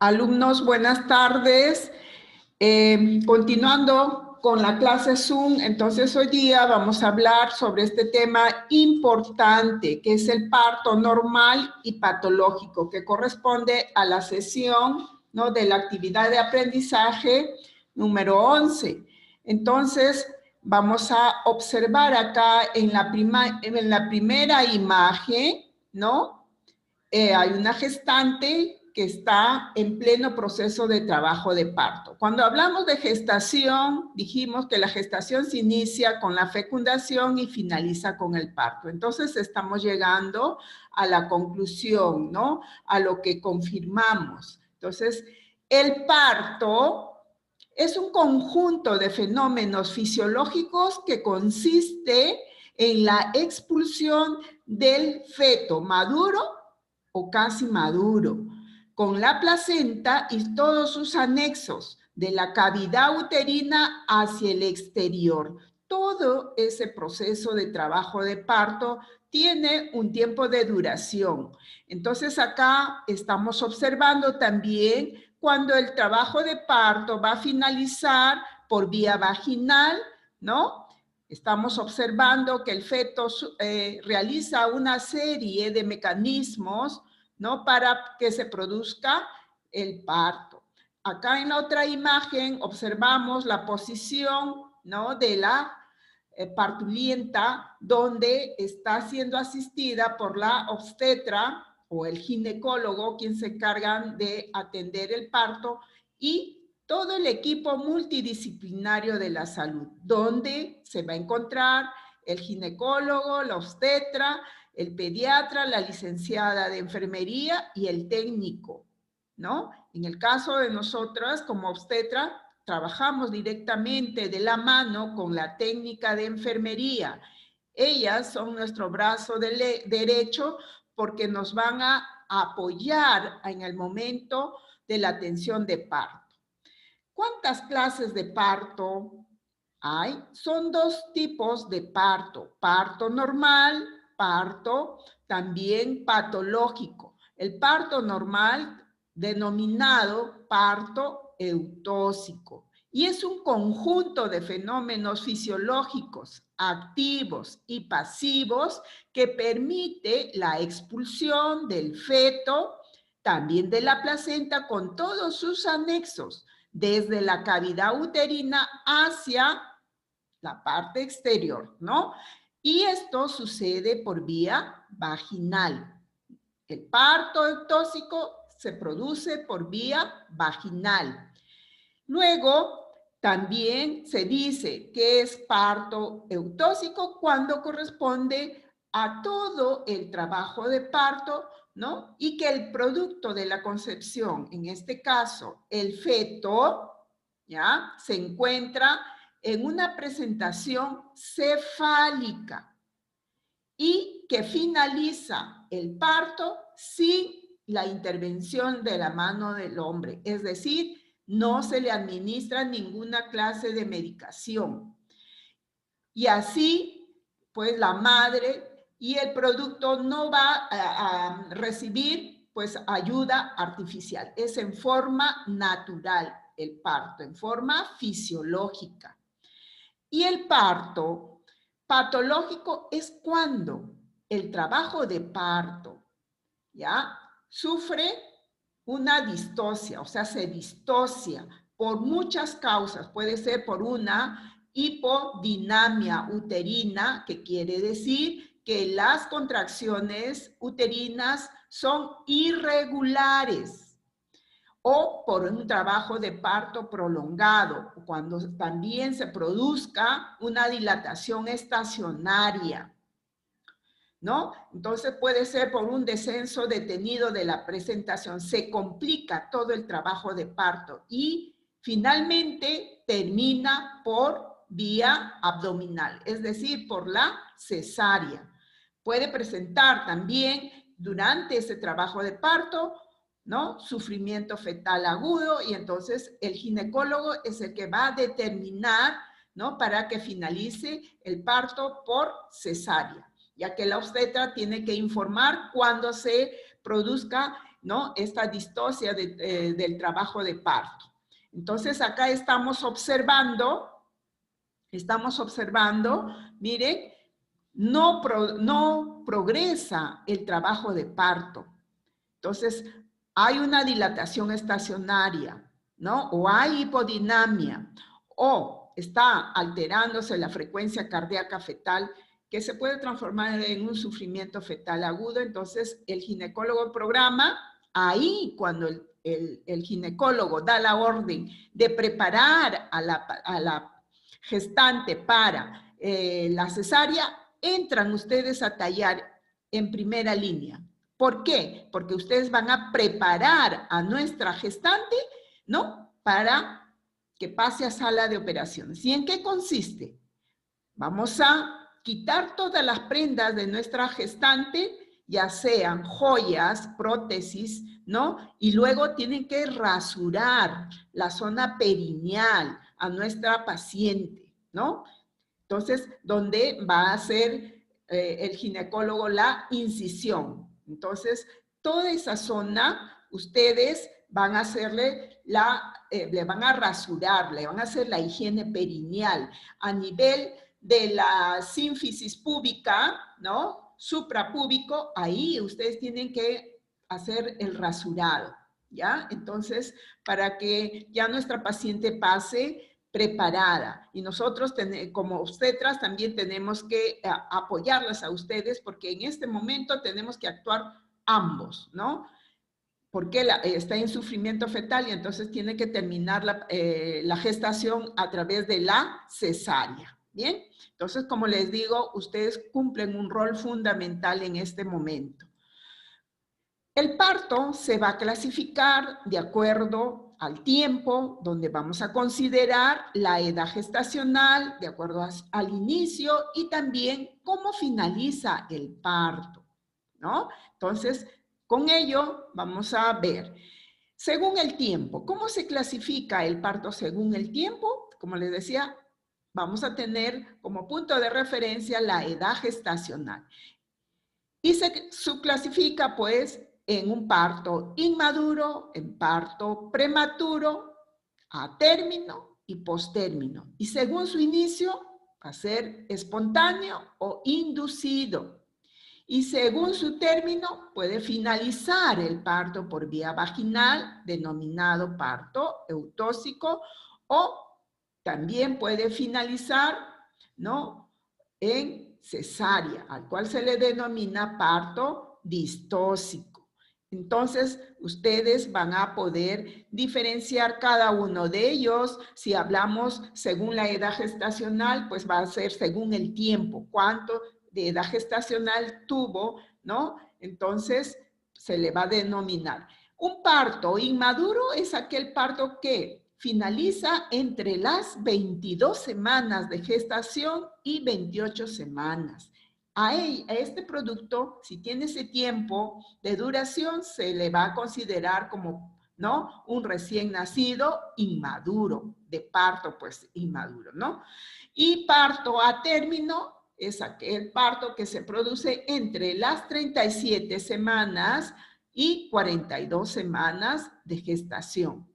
Alumnos, buenas tardes. Continuando con la clase Zoom, entonces hoy día vamos a hablar sobre este tema importante, que es el parto normal y patológico, que corresponde a la sesión, ¿no?, de la actividad de aprendizaje número 11. Entonces, vamos a observar acá en la primera imagen, ¿no? Hay una gestante que está en pleno proceso de trabajo de parto. Cuando hablamos de gestación, dijimos que la gestación se inicia con la fecundación y finaliza con el parto. Entonces estamos llegando a la conclusión, ¿no? A lo que confirmamos. Entonces, el parto es un conjunto de fenómenos fisiológicos que consiste en la expulsión del feto maduro o casi maduro, con la placenta y todos sus anexos de la cavidad uterina hacia el exterior. Todo ese proceso de trabajo de parto tiene un tiempo de duración. Entonces acá estamos observando también cuando el trabajo de parto va a finalizar por vía vaginal, ¿no? Estamos observando que el feto realiza una serie de mecanismos, ¿no?, para que se produzca el parto. Acá en la otra imagen observamos la posición, ¿no?, de la parturienta, donde está siendo asistida por la obstetra o el ginecólogo, quien se encargan de atender el parto, y todo el equipo multidisciplinario de la salud, donde se va a encontrar el ginecólogo, la obstetra, el pediatra, la licenciada de enfermería y el técnico, ¿no? En el caso de nosotras, como obstetra, trabajamos directamente de la mano con la técnica de enfermería. Ellas son nuestro brazo derecho porque nos van a apoyar en el momento de la atención de parto. ¿Cuántas clases de parto hay? Son dos tipos de parto: parto normal, parto también patológico. El parto normal, denominado parto eutóxico, y es un conjunto de fenómenos fisiológicos activos y pasivos que permite la expulsión del feto, también de la placenta con todos sus anexos, desde la cavidad uterina hacia la parte exterior, ¿no? Y esto sucede por vía vaginal. El parto eutóxico se produce por vía vaginal. Luego, también se dice que es parto eutóxico cuando corresponde a todo el trabajo de parto, ¿no? Y que el producto de la concepción, en este caso el feto, ¿ya?, se encuentra en una presentación cefálica y que finaliza el parto sin la intervención de la mano del hombre, es decir, no se le administra ninguna clase de medicación. Y así, pues la madre y el producto no va a recibir, pues, ayuda artificial. Es en forma natural el parto, en forma fisiológica. Y el parto patológico es cuando el trabajo de parto, ¿ya?, sufre una distocia, o sea, se distocia por muchas causas. Puede ser por una hipodinamia uterina, que quiere decir que las contracciones uterinas son irregulares, o por un trabajo de parto prolongado, cuando también se produzca una dilatación estacionaria, ¿no? Entonces puede ser por un descenso detenido de la presentación. Se complica todo el trabajo de parto y finalmente termina por vía abdominal, es decir, por la cesárea. Puede presentar también durante ese trabajo de parto, ¿no?, sufrimiento fetal agudo, y entonces el ginecólogo es el que va a determinar, ¿no?, para que finalice el parto por cesárea, ya que la obstetra tiene que informar cuando se produzca ¿no? Esta distocia del trabajo de parto. Entonces, acá estamos observando, miren, no progresa el trabajo de parto. Entonces, hay una dilatación estacionaria, ¿no? O hay hipodinamia, o está alterándose la frecuencia cardíaca fetal, que se puede transformar en un sufrimiento fetal agudo. Entonces, el ginecólogo programa, ahí cuando el ginecólogo da la orden de preparar a la gestante para la cesárea, entran ustedes a tallar en primera línea. ¿Por qué? Porque ustedes van a preparar a nuestra gestante, ¿no? Para que pase a sala de operaciones. ¿Y en qué consiste? Vamos a quitar todas las prendas de nuestra gestante, ya sean joyas, prótesis, ¿no? Y luego tienen que rasurar la zona perineal a nuestra paciente, ¿no? Entonces, donde va a hacer el ginecólogo la incisión. Entonces, toda esa zona, ustedes van a hacerle le van a rasurar, le van a hacer la higiene perineal a nivel de la sínfisis púbica, ¿no? Suprapúbico, ahí ustedes tienen que hacer el rasurado, ¿ya? Entonces, para que ya nuestra paciente pase preparada. Y nosotros, como obstetras, también tenemos que apoyarlas a ustedes, porque en este momento tenemos que actuar ambos, ¿no? Porque está en sufrimiento fetal y entonces tiene que terminar la gestación a través de la cesárea. ¿Bien? Entonces, como les digo, ustedes cumplen un rol fundamental en este momento. El parto se va a clasificar de acuerdo al tiempo, donde vamos a considerar la edad gestacional, de acuerdo al inicio, y también cómo finaliza el parto, ¿no? Entonces, con ello vamos a ver, según el tiempo, ¿cómo se clasifica el parto según el tiempo? Como les decía, vamos a tener como punto de referencia la edad gestacional. Y se subclasifica, pues, en un parto inmaduro, en parto prematuro, a término y postérmino. Y según su inicio, va a ser espontáneo o inducido. Y según su término, puede finalizar el parto por vía vaginal, denominado parto eutóxico, o también puede finalizar, ¿no?, en cesárea, al cual se le denomina parto distóxico. Entonces, ustedes van a poder diferenciar cada uno de ellos. Si hablamos según la edad gestacional, pues va a ser según el tiempo, cuánto de edad gestacional tuvo, ¿no? Entonces, se le va a denominar. Un parto inmaduro es aquel parto que finaliza entre las 22 semanas de gestación y 28 semanas. A este producto, si tiene ese tiempo de duración, se le va a considerar como, ¿no?, un recién nacido inmaduro, de parto, pues, inmaduro, ¿no? Y parto a término es aquel parto que se produce entre las 37 semanas y 42 semanas de gestación,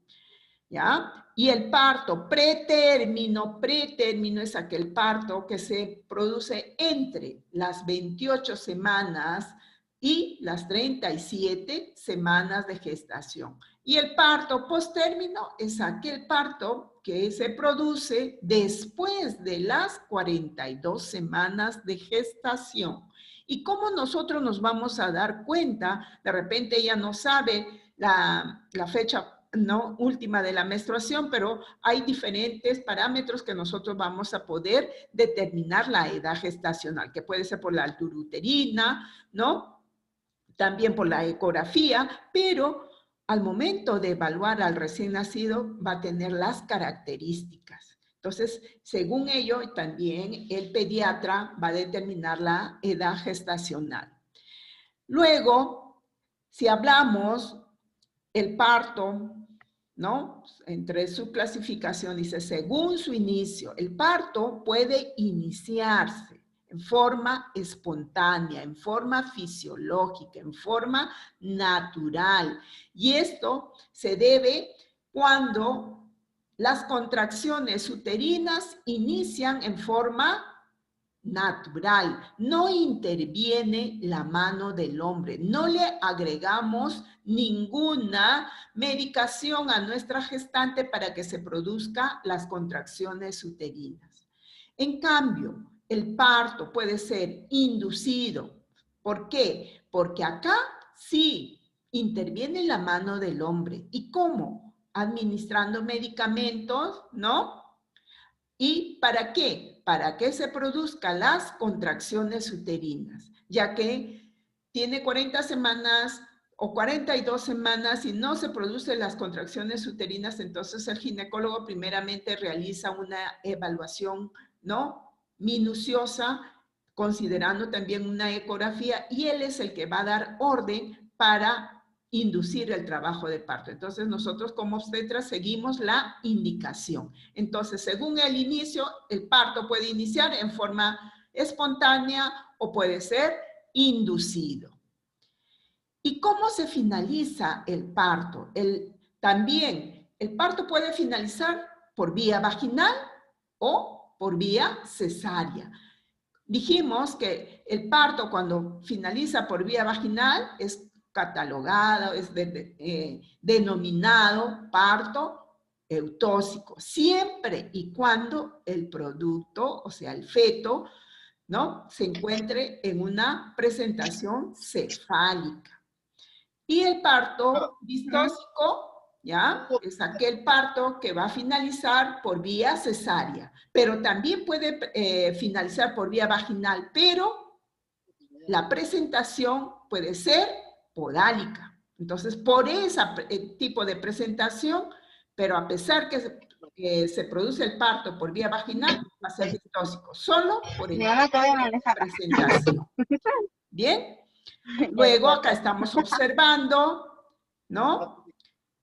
¿ya? Y el parto pretérmino es aquel parto que se produce entre las 28 semanas y las 37 semanas de gestación. Y el parto postérmino es aquel parto que se produce después de las 42 semanas de gestación. ¿Y cómo nosotros nos vamos a dar cuenta? De repente ella no sabe la fecha, ¿no?, última de la menstruación, pero hay diferentes parámetros que nosotros vamos a poder determinar la edad gestacional, que puede ser por la altura uterina, ¿no?, también por la ecografía, pero al momento de evaluar al recién nacido va a tener las características. Entonces, según ello, también el pediatra va a determinar la edad gestacional. Luego, si hablamos el parto, ¿no?, entre su clasificación, dice, según su inicio, el parto puede iniciarse en forma espontánea, en forma fisiológica, en forma natural. Y esto se debe cuando las contracciones uterinas inician en forma natural, no interviene la mano del hombre, no le agregamos ninguna medicación a nuestra gestante para que se produzcan las contracciones uterinas. En cambio, el parto puede ser inducido. ¿Por qué? Porque acá sí interviene la mano del hombre. ¿Y cómo? Administrando medicamentos, ¿no? ¿Y para qué? Para que se produzcan las contracciones uterinas, ya que tiene 40 semanas o 42 semanas y no se producen las contracciones uterinas, entonces el ginecólogo primeramente realiza una evaluación, ¿no?, minuciosa, considerando también una ecografía, y él es el que va a dar orden para inducir el trabajo de parto. Entonces nosotros como obstetras seguimos la indicación. Entonces, según el inicio, el parto puede iniciar en forma espontánea o puede ser inducido. ¿Y cómo se finaliza el parto? También el parto puede finalizar por vía vaginal o por vía cesárea. Dijimos que el parto cuando finaliza por vía vaginal es catalogado, es denominado parto eutóxico, siempre y cuando el producto, o sea, el feto, ¿no?, se encuentre en una presentación cefálica. Y el parto distóxico, ¿ya?, es aquel parto que va a finalizar por vía cesárea, pero también puede finalizar por vía vaginal, pero la presentación puede ser podálica. Entonces, por ese tipo de presentación, pero a pesar que se produce el parto por vía vaginal, va a ser distóxico, solo por el tipo de presentación. ¿Bien? Luego acá estamos observando, ¿no?,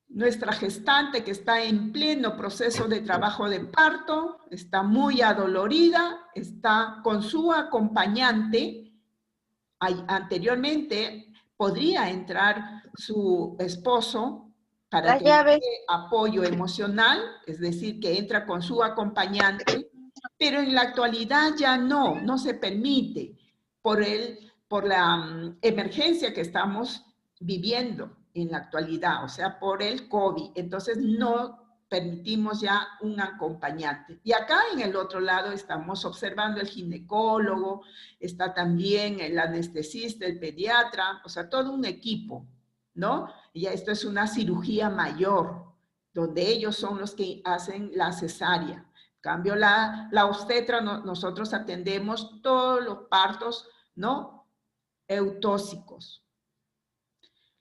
nuestra gestante que está en pleno proceso de trabajo de parto, está muy adolorida, está con su acompañante. Anteriormente podría entrar su esposo para que le dé apoyo emocional, es decir, que entra con su acompañante, pero en la actualidad ya no se permite por la emergencia que estamos viviendo en la actualidad, o sea, por el COVID. Entonces no permitimos ya un acompañante. Y acá en el otro lado estamos observando el ginecólogo, está también el anestesista, el pediatra, o sea, todo un equipo, ¿no? Y esto es una cirugía mayor, donde ellos son los que hacen la cesárea. En cambio, la obstetra, nosotros atendemos todos los partos, ¿no?, eutóxicos.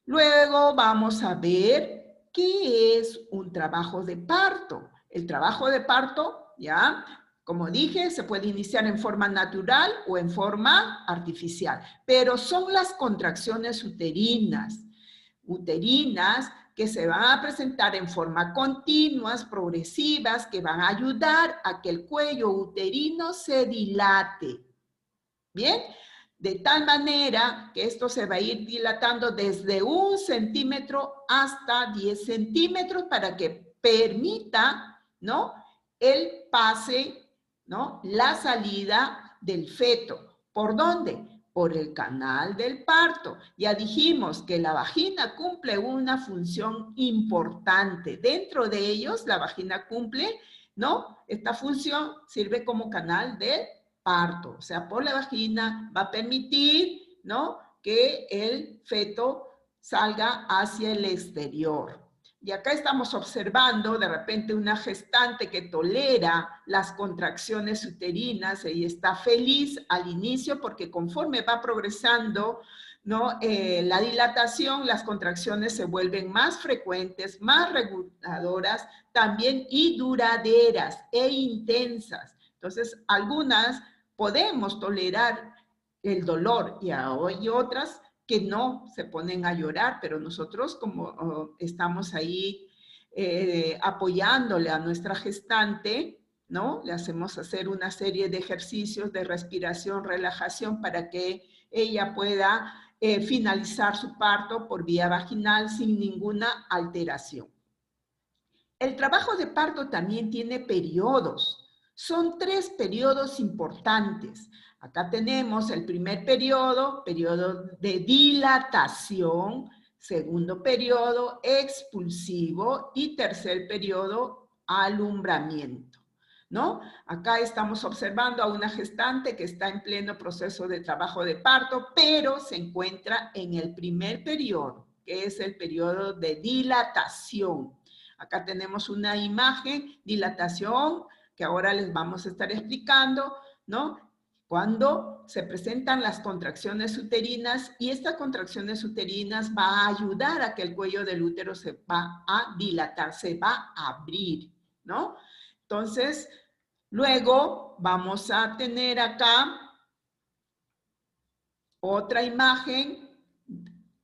Luego vamos a ver qué es un trabajo de parto. El trabajo de parto, ya, como dije, se puede iniciar en forma natural o en forma artificial, pero son las contracciones uterinas que se van a presentar en forma continuas, progresivas, que van a ayudar a que el cuello uterino se dilate. ¿Bien? De tal manera que esto se va a ir dilatando desde 1 centímetro hasta 10 centímetros para que permita, ¿no?, el pase, ¿no?, la salida del feto. ¿Por dónde? Por el canal del parto. Ya dijimos que la vagina cumple una función importante. Dentro de ellos, la vagina cumple, ¿no?, esta función sirve como canal del parto, o sea, por la vagina va a permitir, ¿no?, que el feto salga hacia el exterior. Y acá estamos observando de repente una gestante que tolera las contracciones uterinas y está feliz al inicio porque conforme va progresando, ¿no?, la dilatación, las contracciones se vuelven más frecuentes, más reguladoras también y duraderas e intensas. Entonces, algunas podemos tolerar el dolor y hay otras que no se ponen a llorar, pero nosotros como estamos ahí apoyándole a nuestra gestante, ¿no? Le hacemos hacer una serie de ejercicios de respiración, relajación para que ella pueda finalizar su parto por vía vaginal sin ninguna alteración. El trabajo de parto también tiene periodos. Son 3 periodos importantes. Acá tenemos el primer periodo de dilatación, segundo periodo expulsivo y tercer periodo alumbramiento, ¿no? Acá estamos observando a una gestante que está en pleno proceso de trabajo de parto, pero se encuentra en el primer periodo, que es el periodo de dilatación. Acá tenemos una imagen, dilatación, que ahora les vamos a estar explicando, ¿no? Cuando se presentan las contracciones uterinas, y estas contracciones uterinas van a ayudar a que el cuello del útero se va a dilatar, se va a abrir, ¿no? Entonces, luego vamos a tener acá otra imagen.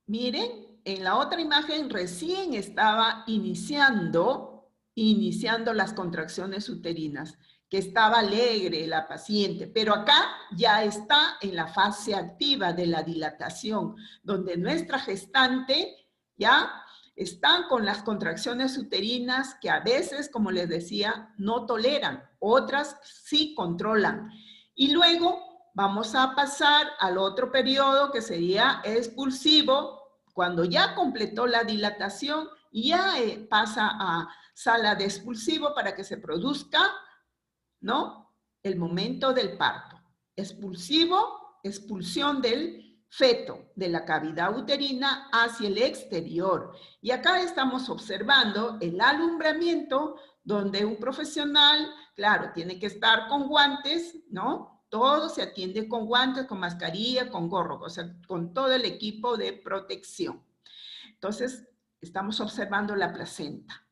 Miren, en la otra imagen recién estaba iniciando las contracciones uterinas, que estaba alegre la paciente, pero acá ya está en la fase activa de la dilatación, donde nuestra gestante ya está con las contracciones uterinas que a veces, como les decía, no toleran, otras sí controlan. Y luego vamos a pasar al otro periodo que sería expulsivo. Cuando ya completó la dilatación, ya pasa a sala de expulsivo para que se produzca, ¿no?, el momento del parto. Expulsivo, expulsión del feto de la cavidad uterina hacia el exterior. Y acá estamos observando el alumbramiento, donde un profesional, claro, tiene que estar con guantes, ¿no? Todo se atiende con guantes, con mascarilla, con gorro, o sea, con todo el equipo de protección. Entonces, estamos observando la placenta.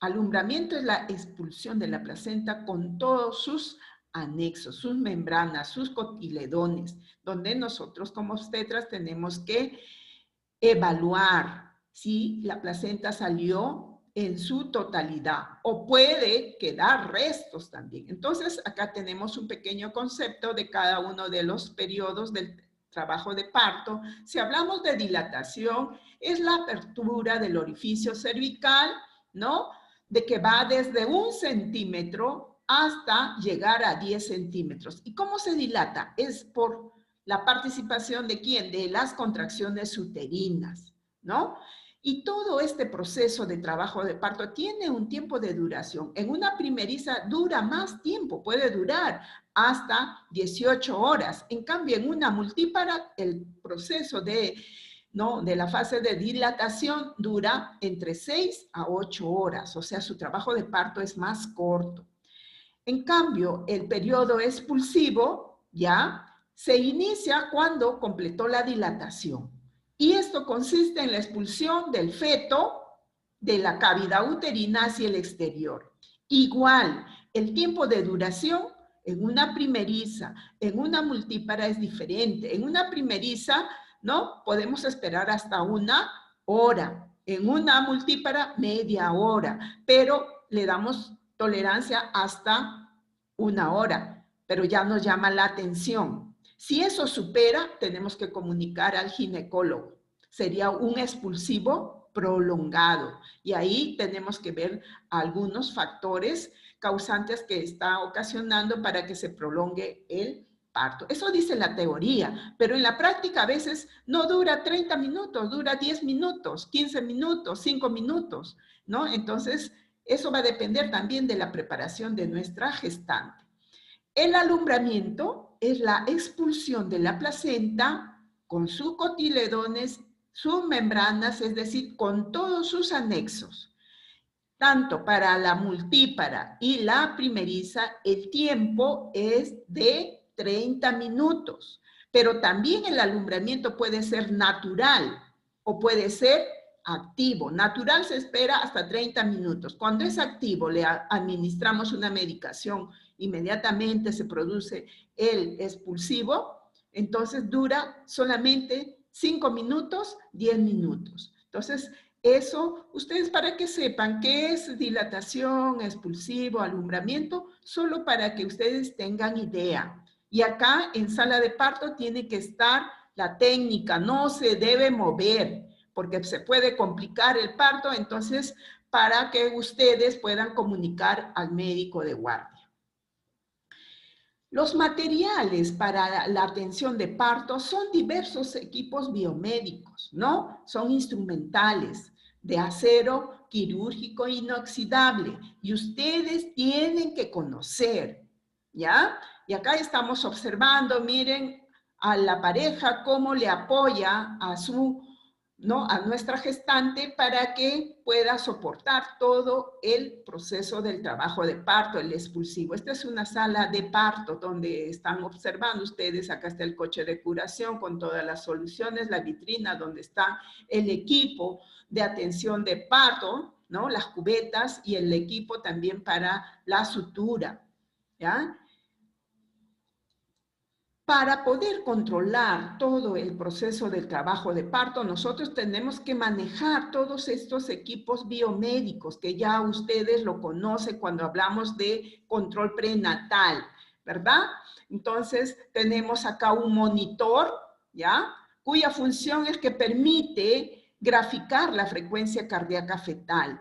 Alumbramiento es la expulsión de la placenta con todos sus anexos, sus membranas, sus cotiledones, donde nosotros como obstetras tenemos que evaluar si la placenta salió en su totalidad o puede quedar restos también. Entonces, acá tenemos un pequeño concepto de cada uno de los periodos del trabajo de parto. Si hablamos de dilatación, es la apertura del orificio cervical, ¿no?, de que va desde 1 centímetro hasta llegar a 10 centímetros. ¿Y cómo se dilata? Es por la participación de ¿quién? De las contracciones uterinas, ¿no? Y todo este proceso de trabajo de parto tiene un tiempo de duración. En una primeriza dura más tiempo, puede durar hasta 18 horas. En cambio, en una multípara, el proceso de la fase de dilatación dura entre 6 a 8 horas, o sea, su trabajo de parto es más corto. En cambio, el periodo expulsivo ya se inicia cuando completó la dilatación. Y esto consiste en la expulsión del feto de la cavidad uterina hacia el exterior. Igual, el tiempo de duración en una primeriza, en una multípara es diferente. En una primeriza, ¿no?, podemos esperar hasta 1 hora. En una multípara, media hora. Pero le damos tolerancia hasta 1 hora. Pero ya nos llama la atención. Si eso supera, tenemos que comunicar al ginecólogo. Sería un expulsivo prolongado. Y ahí tenemos que ver algunos factores causantes que está ocasionando para que se prolongue el parto. Eso dice la teoría, pero en la práctica a veces no dura 30 minutos, dura 10 minutos, 15 minutos, 5 minutos, ¿no? Entonces, eso va a depender también de la preparación de nuestra gestante. El alumbramiento es la expulsión de la placenta con sus cotiledones, sus membranas, es decir, con todos sus anexos. Tanto para la multípara y la primeriza, el tiempo es de 30 minutos. Pero también el alumbramiento puede ser natural o puede ser activo. Natural se espera hasta 30 minutos. Cuando es activo, le administramos una medicación, inmediatamente se produce el expulsivo, entonces dura solamente 5 minutos, 10 minutos. Entonces, Eso, ustedes para que sepan qué es dilatación, expulsivo, alumbramiento, solo para que ustedes tengan idea. Y acá en sala de parto tiene que estar la técnica, no se debe mover, porque se puede complicar el parto, entonces para que ustedes puedan comunicar al médico de guardia. Los materiales para la atención de parto son diversos equipos biomédicos, ¿no? Son instrumentales de acero quirúrgico inoxidable y ustedes tienen que conocer, ¿ya? Y acá estamos observando, miren, a la pareja cómo le apoya a a nuestra gestante para que pueda soportar todo el proceso del trabajo de parto, el expulsivo. Esta es una sala de parto donde están observando ustedes, acá está el coche de curación con todas las soluciones, la vitrina donde está el equipo de atención de parto, ¿no? Las cubetas y el equipo también para la sutura, ¿ya? Para poder controlar todo el proceso del trabajo de parto, nosotros tenemos que manejar todos estos equipos biomédicos que ya ustedes lo conocen cuando hablamos de control prenatal, ¿verdad? Entonces, tenemos acá un monitor, ¿ya? Cuya función es que permite graficar la frecuencia cardíaca fetal.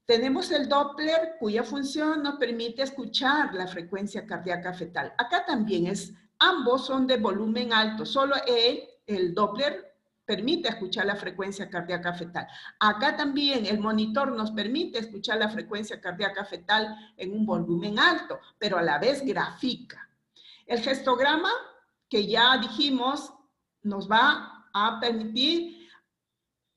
Tenemos el Doppler, cuya función nos permite escuchar la frecuencia cardíaca fetal. Acá también ambos son de volumen alto, solo el Doppler permite escuchar la frecuencia cardíaca fetal. Acá también el monitor nos permite escuchar la frecuencia cardíaca fetal en un volumen alto, pero a la vez grafica. El gestograma, que ya dijimos, nos va a permitir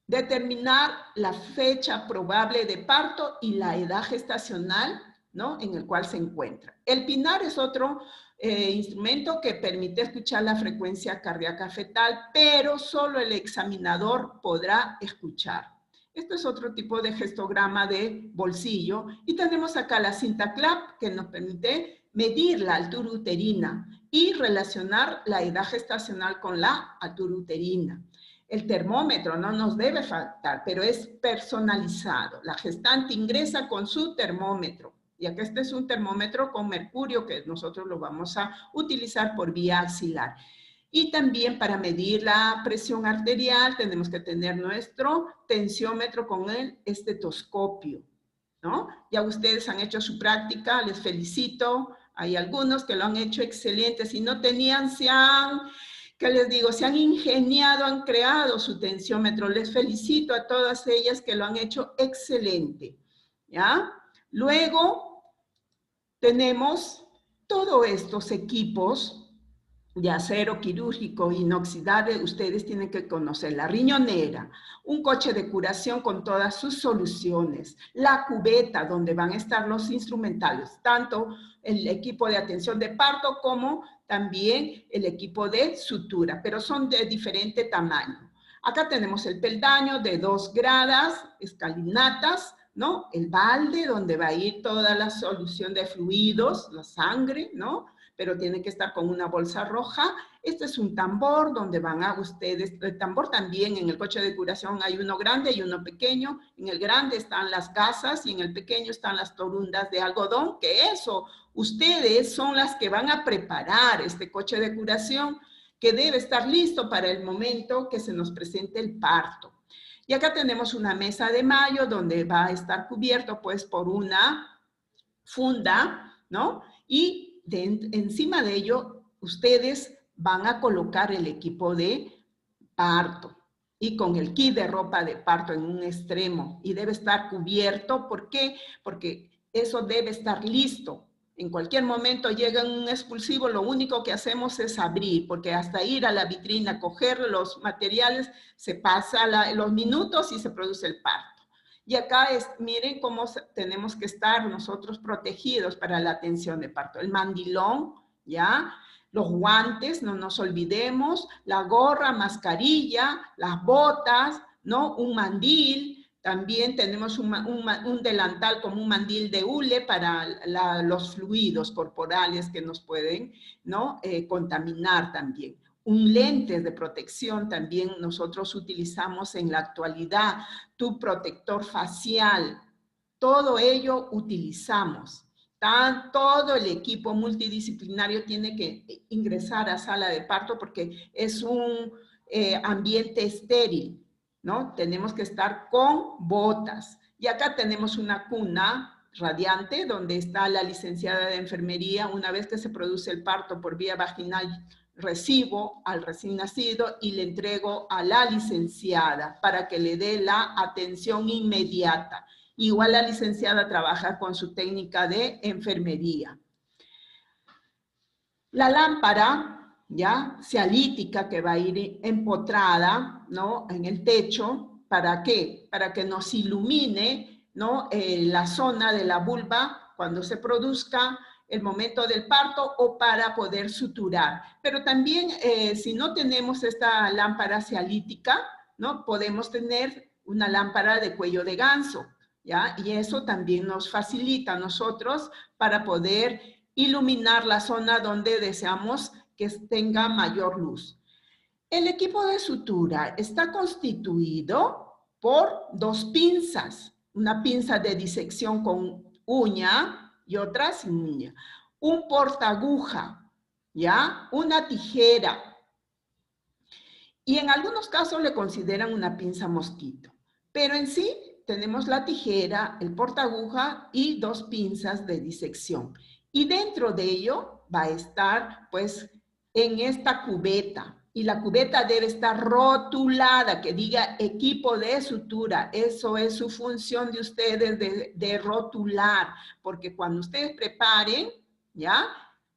determinar la fecha probable de parto y la edad gestacional, ¿no?, en el cual se encuentra. El PINAR es otro instrumento que permite escuchar la frecuencia cardíaca fetal, pero solo el examinador podrá escuchar. Esto es otro tipo de gestograma de bolsillo. Y tenemos acá la cinta CLAP, que nos permite medir la altura uterina y relacionar la edad gestacional con la altura uterina. El termómetro no nos debe faltar, pero es personalizado. La gestante ingresa con su termómetro. Y acá este es un termómetro con mercurio que nosotros lo vamos a utilizar por vía axilar. Y también para medir la presión arterial tenemos que tener nuestro tensiómetro con el estetoscopio, ¿no? Ya ustedes han hecho su práctica, les felicito. Hay algunos que lo han hecho excelente. Si no tenían, ¿qué les digo? Se han ingeniado, han creado su tensiómetro. Les felicito a todas ellas que lo han hecho excelente, ¿ya? Luego tenemos todos estos equipos de acero quirúrgico inoxidable. Ustedes tienen que conocer la riñonera, un coche de curación con todas sus soluciones, la cubeta donde van a estar los instrumentales, tanto el equipo de atención de parto como también el equipo de sutura, pero son de diferente tamaño. Acá tenemos el peldaño de 2 gradas, escalinatas, ¿no? El balde donde va a ir toda la solución de fluidos, la sangre, ¿no?, pero tiene que estar con una bolsa roja. Este es un tambor donde van a ustedes, el tambor también en el coche de curación hay uno grande y uno pequeño. En el grande están las gasas y en el pequeño están las torundas de algodón, que eso, ustedes son las que van a preparar este coche de curación que debe estar listo para el momento que se nos presente el parto. Y acá tenemos una mesa de mayo donde va a estar cubierto pues por una funda, ¿no? Y encima de ello, ustedes van a colocar el equipo de parto y con el kit de ropa de parto en un extremo y debe estar cubierto. ¿Por qué? Porque eso debe estar listo. En cualquier momento llega un expulsivo, lo único que hacemos es abrir, porque hasta ir a la vitrina, coger los materiales, se pasa los minutos y se produce el parto. Y acá miren cómo tenemos que estar nosotros protegidos para la atención de parto. El mandilón, ¿ya? Los guantes, no nos olvidemos, la gorra, mascarilla, las botas, ¿no? Un mandil. También tenemos un delantal como un mandil de hule para los fluidos corporales que nos pueden, ¿no?, contaminar también. un lente de protección también nosotros utilizamos en la actualidad, tu protector facial, todo ello utilizamos. Todo el equipo multidisciplinario tiene que ingresar a sala de parto porque es un ambiente estéril, ¿no? Tenemos que estar con botas. Y acá tenemos una cuna radiante donde está la licenciada de enfermería. Una vez que se produce el parto por vía vaginal, recibo al recién nacido y le entrego a la licenciada para que le dé la atención inmediata. Igual la licenciada trabaja con su técnica de enfermería. La lámpara, ya, cialítica que va a ir empotrada, ¿no?, en el techo. ¿Para qué? Para que nos ilumine, ¿no?, la zona de la vulva cuando se produzca el momento del parto o para poder suturar. Pero también, si no tenemos esta lámpara cialítica, ¿no?, podemos tener una lámpara de cuello de ganso, ¿ya? Y eso también nos facilita a nosotros para poder iluminar la zona donde deseamos que tenga mayor luz. El equipo de sutura está constituido por 2 pinzas, una pinza de disección con uña y otra sin uña, un portaaguja, ¿ya?, una tijera, y en algunos casos le consideran una pinza mosquito, pero en sí tenemos la tijera, el portaaguja y 2 pinzas de disección. Y dentro de ello va a estar, pues, en esta cubeta. Y la cubeta debe estar rotulada, que diga equipo de sutura. Eso es su función de ustedes de rotular, porque cuando ustedes preparen, ¿ya?,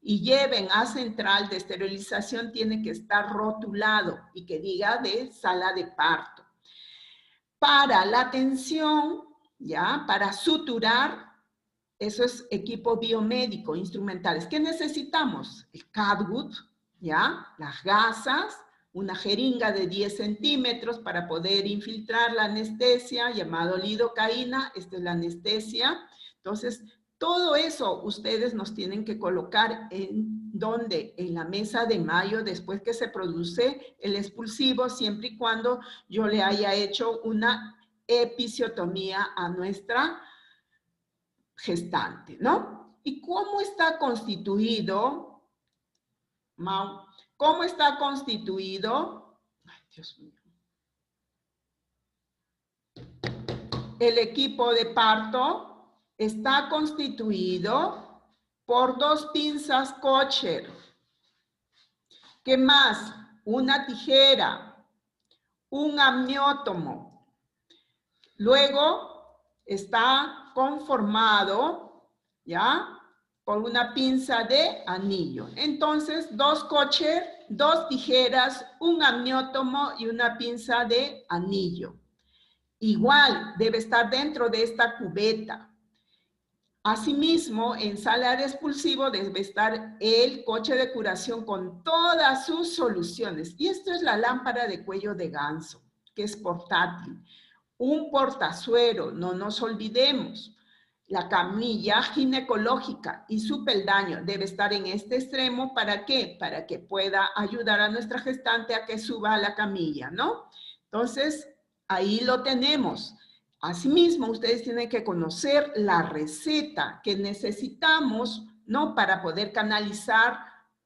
y lleven a central de esterilización, tiene que estar rotulado y que diga de sala de parto. Para la atención, ¿ya?, para suturar, eso es equipo biomédico, instrumentales. ¿Qué necesitamos? El catgut, ¿ya?, las gasas, una jeringa de 10 centímetros para poder infiltrar la anestesia, llamado lidocaína. Esta es la anestesia. Entonces, todo eso ustedes nos tienen que colocar en ¿dónde? En la mesa de mayo, después que se produce el expulsivo, siempre y cuando yo le haya hecho una episiotomía a nuestra gestante, ¿no? ¿Y cómo está constituido, Mau? ¿Cómo está constituido? Ay, Dios mío. El equipo de parto está constituido por 2 pinzas Kosher. ¿Qué más? Una tijera, un amniótomo. Luego está conformado, ¿ya?, por una pinza de anillo. Entonces, 2 Kosher, 2 tijeras, un amniótomo y una pinza de anillo. Igual debe estar dentro de esta cubeta. Asimismo, en sala de expulsivo debe estar el coche de curación con todas sus soluciones. Y esto es la lámpara de cuello de ganso, que es portátil. Un portazuero, no nos olvidemos. La camilla ginecológica y su peldaño debe estar en este extremo. ¿Para qué? Para que pueda ayudar a nuestra gestante a que suba a la camilla, ¿no? Entonces, ahí lo tenemos. Asimismo, ustedes tienen que conocer la receta que necesitamos, ¿no?, para poder canalizar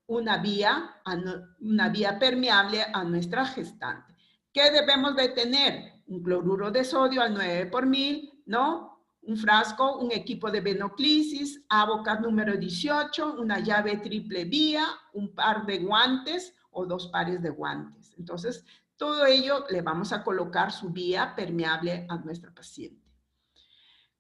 una vía permeable a nuestra gestante. ¿Qué debemos de tener? Un cloruro de sodio al 9/1000, ¿no? Un frasco, un equipo de venoclisis, Avocat número 18, una llave triple vía, un par de guantes o 2 pares de guantes. Entonces, todo ello le vamos a colocar su vía permeable a nuestra paciente.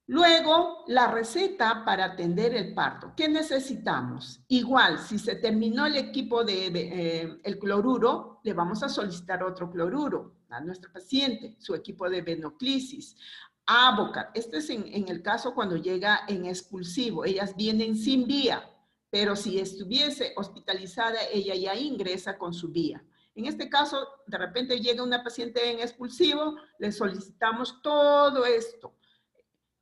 Luego, la receta para atender el parto. ¿Qué necesitamos? Igual, si se terminó el equipo el cloruro, le vamos a solicitar otro cloruro a nuestra paciente, su equipo de venoclisis. Avocat, este es en el caso cuando llega en expulsivo. Ellas vienen sin vía, pero si estuviese hospitalizada, ella ya ingresa con su vía. En este caso, de repente llega una paciente en expulsivo, le solicitamos todo esto.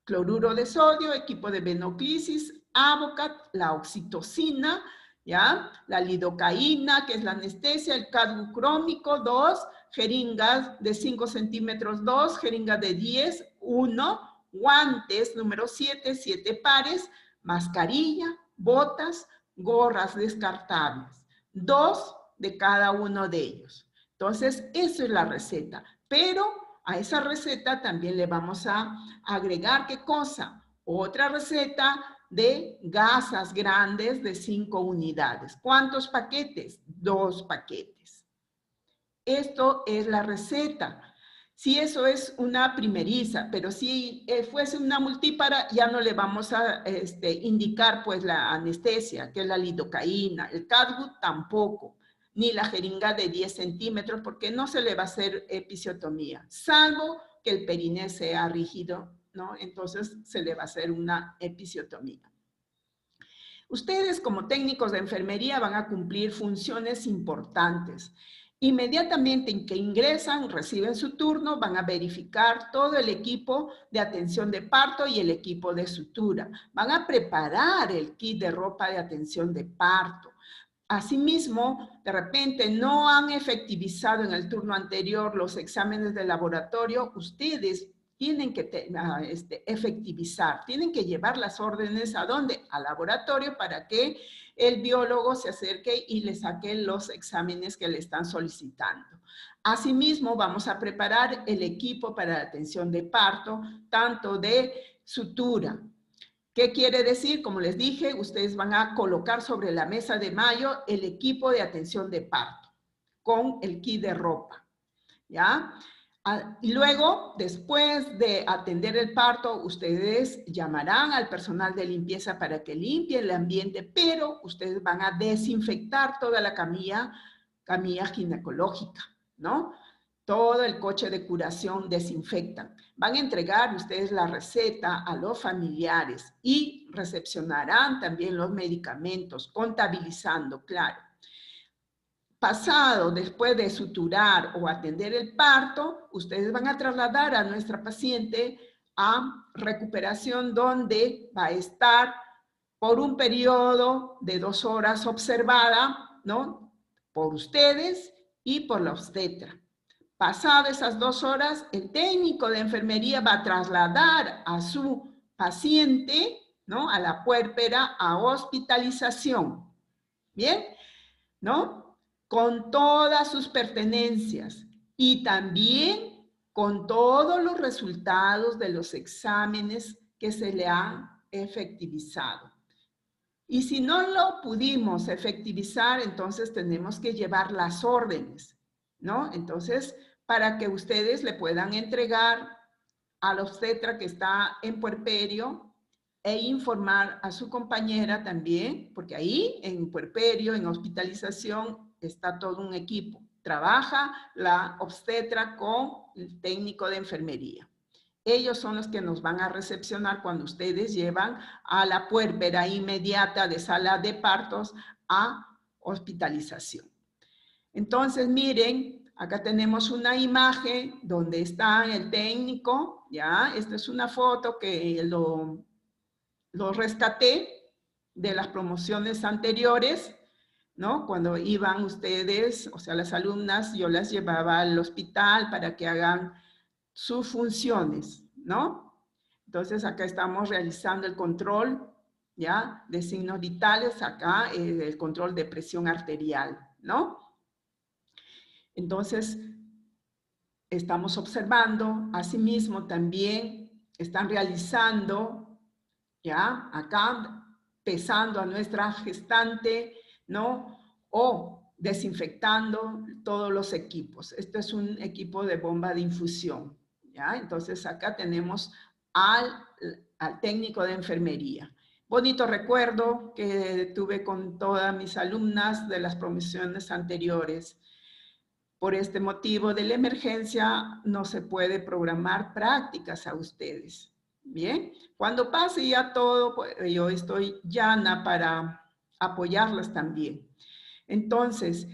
Cloruro de sodio, equipo de venoclisis, Avocat, la oxitocina ¿ya? La lidocaína, que es la anestesia, el cadmo crómico, 2, jeringas de 5 centímetros, 2, jeringa de 10, 1, guantes, número 7, 7 pares, mascarilla, botas, gorras descartables, 2 de cada uno de ellos. Entonces, eso es la receta, pero a esa receta también le vamos a agregar, ¿qué cosa? Otra receta de gasas grandes de 5 unidades. ¿Cuántos paquetes? 2 paquetes. Esto es la receta. Si eso es una primeriza, pero si fuese una multípara, ya no le vamos a indicar pues la anestesia, que es la lidocaína, el catgut tampoco, ni la jeringa de 10 centímetros, porque no se le va a hacer episiotomía, salvo que el periné sea rígido, ¿no? Entonces se le va a hacer una episiotomía. Ustedes como técnicos de enfermería van a cumplir funciones importantes. Inmediatamente en que ingresan, reciben su turno, van a verificar todo el equipo de atención de parto y el equipo de sutura. Van a preparar el kit de ropa de atención de parto. Asimismo, de repente no han efectivizado en el turno anterior los exámenes de laboratorio, ustedes tienen que efectivizar, tienen que llevar las órdenes ¿a dónde? Al laboratorio para que el biólogo se acerque y le saque los exámenes que le están solicitando. Asimismo, vamos a preparar el equipo para la atención de parto, tanto de sutura. ¿Qué quiere decir? Como les dije, ustedes van a colocar sobre la mesa de mayo el equipo de atención de parto con el kit de ropa, ¿ya? Y luego, después de atender el parto, ustedes llamarán al personal de limpieza para que limpie el ambiente, pero ustedes van a desinfectar toda la camilla ginecológica, ¿no? Todo el coche de curación desinfectan. Van a entregar ustedes la receta a los familiares y recepcionarán también los medicamentos, contabilizando, claro. Pasado, después de suturar o atender el parto, ustedes van a trasladar a nuestra paciente a recuperación, donde va a estar por un periodo de 2 horas observada, ¿no? Por ustedes y por la obstetra. Pasadas esas 2 horas, el técnico de enfermería va a trasladar a su paciente, ¿no? A la puérpera, a hospitalización. ¿Bien? ¿No? Con todas sus pertenencias y también con todos los resultados de los exámenes que se le han efectivizado. Y si no lo pudimos efectivizar, entonces tenemos que llevar las órdenes, ¿no? Entonces, para que ustedes le puedan entregar al obstetra que está en puerperio e informar a su compañera también, porque ahí en puerperio, en hospitalización, está todo un equipo. Trabaja la obstetra con el técnico de enfermería. Ellos son los que nos van a recepcionar cuando ustedes llevan a la puérpera inmediata de sala de partos a hospitalización. Entonces, miren, acá tenemos una imagen donde está el técnico, ¿ya? Esta es una foto que lo rescaté de las promociones anteriores, ¿no? Cuando iban ustedes, o sea, las alumnas, yo las llevaba al hospital para que hagan sus funciones, ¿no? Entonces, acá estamos realizando el control, ¿ya? De signos vitales, acá el control de presión arterial, ¿no? Entonces, estamos observando, asimismo también están realizando, ¿ya? Acá pesando a nuestra gestante, ¿no? O desinfectando todos los equipos. Este es un equipo de bomba de infusión, ¿ya? Entonces acá tenemos al técnico de enfermería. Bonito recuerdo que tuve con todas mis alumnas de las promociones anteriores. Por este motivo de la emergencia no se puede programar prácticas a ustedes. Bien, cuando pase ya todo, pues, yo estoy llana para apoyarlas también. Entonces,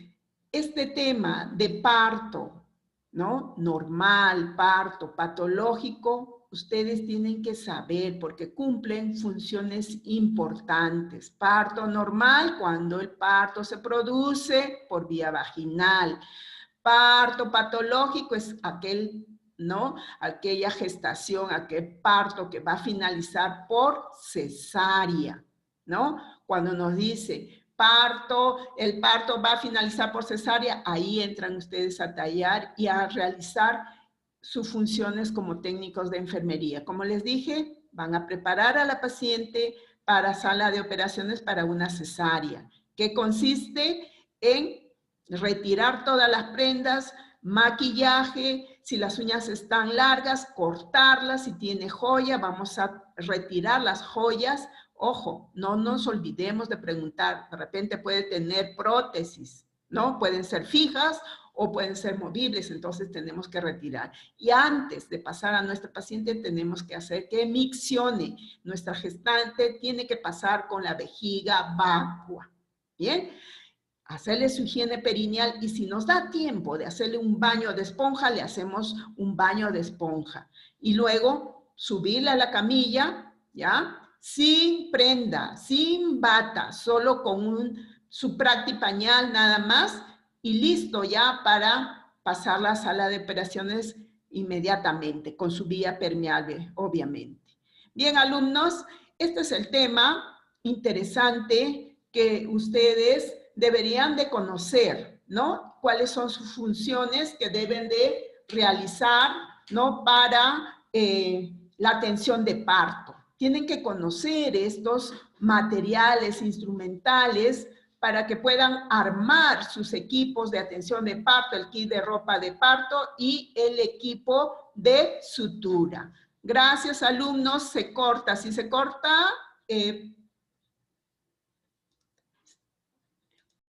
este tema de parto, ¿no? Normal, parto, patológico, ustedes tienen que saber porque cumplen funciones importantes. Parto normal, cuando el parto se produce por vía vaginal. Parto patológico es aquel, ¿no? Aquella gestación, aquel parto que va a finalizar por cesárea, ¿no? Cuando nos dice parto, el parto va a finalizar por cesárea, ahí entran ustedes a tallar y a realizar sus funciones como técnicos de enfermería. Como les dije, van a preparar a la paciente para sala de operaciones para una cesárea, que consiste en retirar todas las prendas, maquillaje, si las uñas están largas, cortarlas, si tiene joya, vamos a retirar las joyas. Ojo, no nos olvidemos de preguntar, de repente puede tener prótesis, ¿no? Pueden ser fijas o pueden ser movibles, entonces tenemos que retirar. Y antes de pasar a nuestra paciente, tenemos que hacer que miccione. Nuestra gestante tiene que pasar con la vejiga vacua, ¿bien? Hacerle su higiene perineal y si nos da tiempo de hacerle un baño de esponja, le hacemos un baño de esponja. Y luego subirla a la camilla, ¿ya? Sin prenda, sin bata, solo con su practi pañal nada más y listo ya para pasar la sala de operaciones inmediatamente, con su vía permeable, obviamente. Bien, alumnos, este es el tema interesante que ustedes deberían de conocer, ¿no? Cuáles son sus funciones que deben de realizar, ¿no? Para la atención de parto. Tienen que conocer estos materiales instrumentales para que puedan armar sus equipos de atención de parto, el kit de ropa de parto y el equipo de sutura. Gracias, alumnos. Se corta. Si se corta,